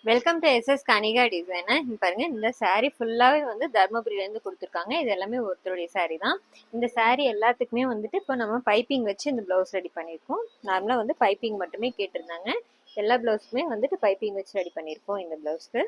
Welcome to SS Kanika designer. பாருங்க, இந்த saree ஃபுல்லாவே வந்து தர்மபுரியில இருந்து கொடுத்துருக்காங்க. இது எல்லாமே ஒருத்தருடைய saree தான். இந்த saree எல்லாத்துக்குமே வந்துட்டு இப்போ நம்ம பைப்பிங் வச்சு இந்த பிளவுஸ் ரெடி பண்ணியிருக்கோம். நார்மலா வந்து பைப்பிங் மட்டுமே கேட்டிருந்தாங்க. எல்லா பிளவுஸுமே வந்துட்டு பைப்பிங் வச்சு ரெடி பண்ணியிருக்கோம் இந்த பிளவுஸ்க்கு.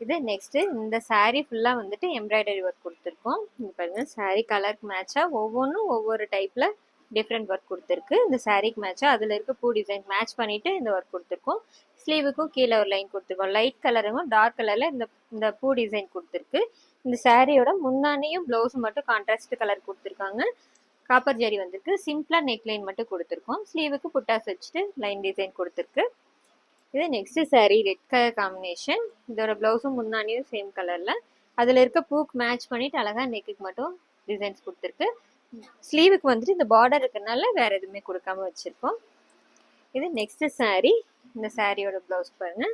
இது நெக்ஸ்ட் இந்த saree ஃபுல்லா வந்துட்டு எம்ப்ராய்டரி ஒர்க் கொடுத்துருக்கோம். இங்க பாருங்க, saree கலருக்கு மேட்சா ஒவ்வொன்றும் ஒவ்வொரு டைப்ல டிஃப்ரெண்ட் ஒர்க் கொடுத்துருக்கு. இந்த சாரீக்கு மேட்சா அதுல இருக்க பூ டிசைன் மேட்ச் பண்ணிட்டு இந்த ஒர்க் கொடுத்துருக்கோம். ஸ்லீவுக்கும் கீழே ஒரு லைன் கொடுத்துருக்கோம். லைட் கலருக்கும் டார்க் கலர்ல இந்த பூ டிசைன் கொடுத்துருக்கு. இந்த சாரியோட முன்னாடியும் பிளவுஸ் மட்டும் கான்ட்ராஸ்ட் கலர் கொடுத்துருக்காங்க. காப்பர் ஜரி வந்திருக்கு. சிம்பிளா நெக் லைன் மட்டும் கொடுத்துருக்கோம். ஸ்லீவுக்கு புட்டாஸ் வச்சுட்டு லைன் டிசைன் கொடுத்துருக்கு. இது next sari red colour combination. இதோட பிளவுஸும் முன்னாடியும் சேம் கலர்ல அதுல இருக்க பூக்கு மேட்ச் பண்ணிட்டு அழகா நெக்குக்கு மட்டும் டிசைன்ஸ் கொடுத்துருக்கு. ஸ்லீவுக்கு வந்துட்டு இந்த பார்டர் இருக்கனால வேற எதுவுமே கொடுக்காம வச்சிருக்கோம். இது நெக்ஸ்ட் சாரீ. இந்த சாரியோட பிளவுஸ் பாருங்க,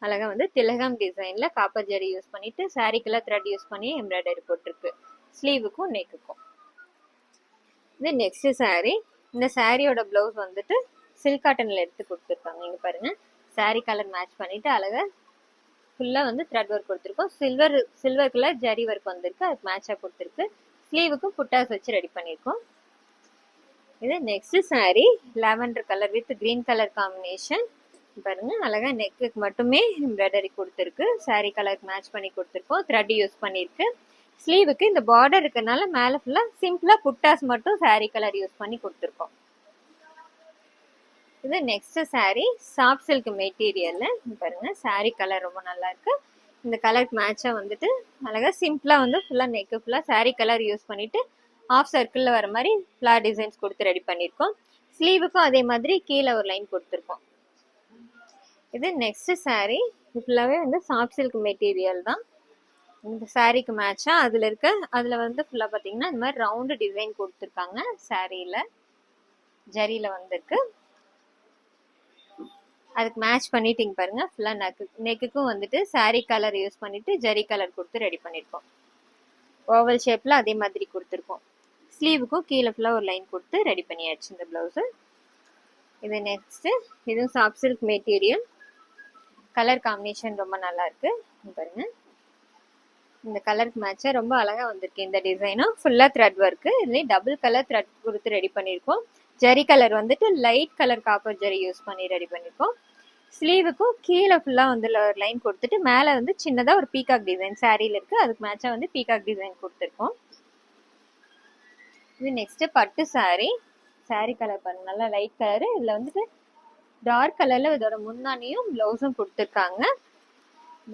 அழகா வந்து திலகம் டிசைன்ல காப்பர் ஜரி யூஸ் பண்ணிட்டு சாரிக்கெல்லாம் த்ரெட் யூஸ் பண்ணி எம்ப்ராய்டரி போட்டிருக்கு ஸ்லீவுக்கும் நெக்குக்கும். இது நெக்ஸ்ட் சாரீ. இந்த சாரியோட பிளவுஸ் வந்துட்டு சில்க் காட்டன்ல எடுத்து கொடுத்துருக்காங்க. இங்க பாருங்க, சாரி கலர் மேட்ச் பண்ணிட்டு அழகா ஃபுல்லா வந்து த்ரெட் ஒர்க் கொடுத்துருக்கோம். சில்வர் கலர் ஜரி ஒர்க் வந்திருக்கு, அதுக்கு மேட்சா கொடுத்துருக்கு. ஸ்லீவுக்கும் புட்டாஸ் வச்சு ரெடி பண்ணியிருக்கோம். இது next sari lavender colour with green colour combination. பாருங்க, அழகா நெக்குக்கு மட்டுமே எம்ப்ராய்டரி கொடுத்துருக்கு. சாரீ கலருக்கு மேட்ச் பண்ணி கொடுத்துருக்கோம். த்ரெட் யூஸ் பண்ணிருக்கு. ஸ்லீவுக்கு இந்த பார்டர் இருக்கனால மேல ஃபுல்லா சிம்பிளா புட்டாஸ் மட்டும் சாரீ கலர் யூஸ் பண்ணி கொடுத்துருக்கோம். இது நெக்ஸ்ட் சாரீ சாஃப்ட் சில்க் மெட்டீரியல்ல. பாருங்க, சாரீ கலர் ரொம்ப நல்லா இருக்கு. இந்த கலருக்கு மேட்சா வந்துட்டு அழகா சிம்பிளா வந்து ஃபுல்லா நெக்கு ஃபுல்லா சாரீ கலர் யூஸ் பண்ணிட்டு ஆஃப் சர்க்கிள்ல வர மாதிரி ஃபிளார் டிசைன்ஸ் கொடுத்து ரெடி பண்ணியிருக்கோம். ஸ்லீவுக்கும் அதே மாதிரி கீழே ஒரு லைன் கொடுத்துருக்கோம். இது நெக்ஸ்ட் சாரீ. ஃபுல்லாவே வந்து சாஃப்ட் சில்க் மெட்டீரியல் தான். இந்த சாரீக்கு மேட்சா அதுல வந்து ஃபுல்லா பாத்தீங்கன்னா இந்த மாதிரி ரவுண்டு டிசைன் கொடுத்துருக்காங்க. சாரீல ஜரியில வந்திருக்கு. அதுக்கு மேட்ச் பண்ணிட்டீங்க பாருங்க, ஃபுல்லா நெக்குக்கும் வந்துட்டு சாரீ கலர் யூஸ் பண்ணிட்டு ஜரி கலர் கொடுத்து ரெடி பண்ணிருக்கோம். ஓவல் ஷேப்ல அதே மாதிரி கொடுத்துருக்கோம். ஸ்லீவுக்கும் கீழே ஃபுல்லா ஒரு லைன் கொடுத்து ரெடி பண்ணியாச்சு இந்த பிளவுஸ். இது நெக்ஸ்ட். இதுவும் soft silk material. Colour combination ரொம்ப நல்லா இருக்கு. பாருங்க, இந்த கலருக்கு மேட்சா ரொம்ப அழகா வந்திருக்கு. இந்த டிசைனும் ஃபுல்லா த்ரெட் ஒர்க். இதுலயே டபுள் கலர் த்ரெட் கொடுத்து ரெடி பண்ணிருக்கோம். ஜரி கலர் வந்துட்டு light colour copper zari use பண்ணி ரெடி பண்ணிருக்கோம். ஸ்லீவுக்கும் கீழே ஃபுல்லா வந்து ஒரு லைன் கொடுத்துட்டு மேல வந்து சின்னதா ஒரு பீகாக் டிசைன் சாரீல இருக்கு. அதுக்கு மேட்சா வந்து பீகாக் டிசைன் கொடுத்துருக்கோம். இது நெக்ஸ்ட் பட்டு சாரீ. சாரீ கலர் பாருங்க, நல்லா லைட் கலரு. இதுல வந்துட்டு டார்க் கலர்ல இதோட முன்னாடியும் பிளவுஸும் கொடுத்துருக்காங்க.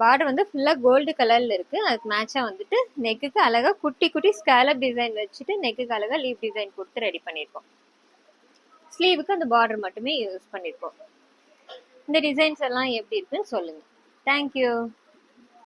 பார்டர் வந்து ஃபுல்லா கோல்டு கலர்ல இருக்கு. அதுக்கு மேட்சா வந்துட்டு நெக்குக்கு அழகா குட்டி குட்டி ஸ்கேலப் டிசைன் வச்சுட்டு நெக்குக்கு அழகா லீவ் டிசைன் கொடுத்து ரெடி பண்ணிருக்கோம். ஸ்லீவுக்கு அந்த பார்டர் மட்டுமே யூஸ் பண்ணிருக்கோம். இந்த டிசைன்ஸ் எல்லாம் எப்படி இருக்குன்னு சொல்லுங்க. தேங்க்யூ.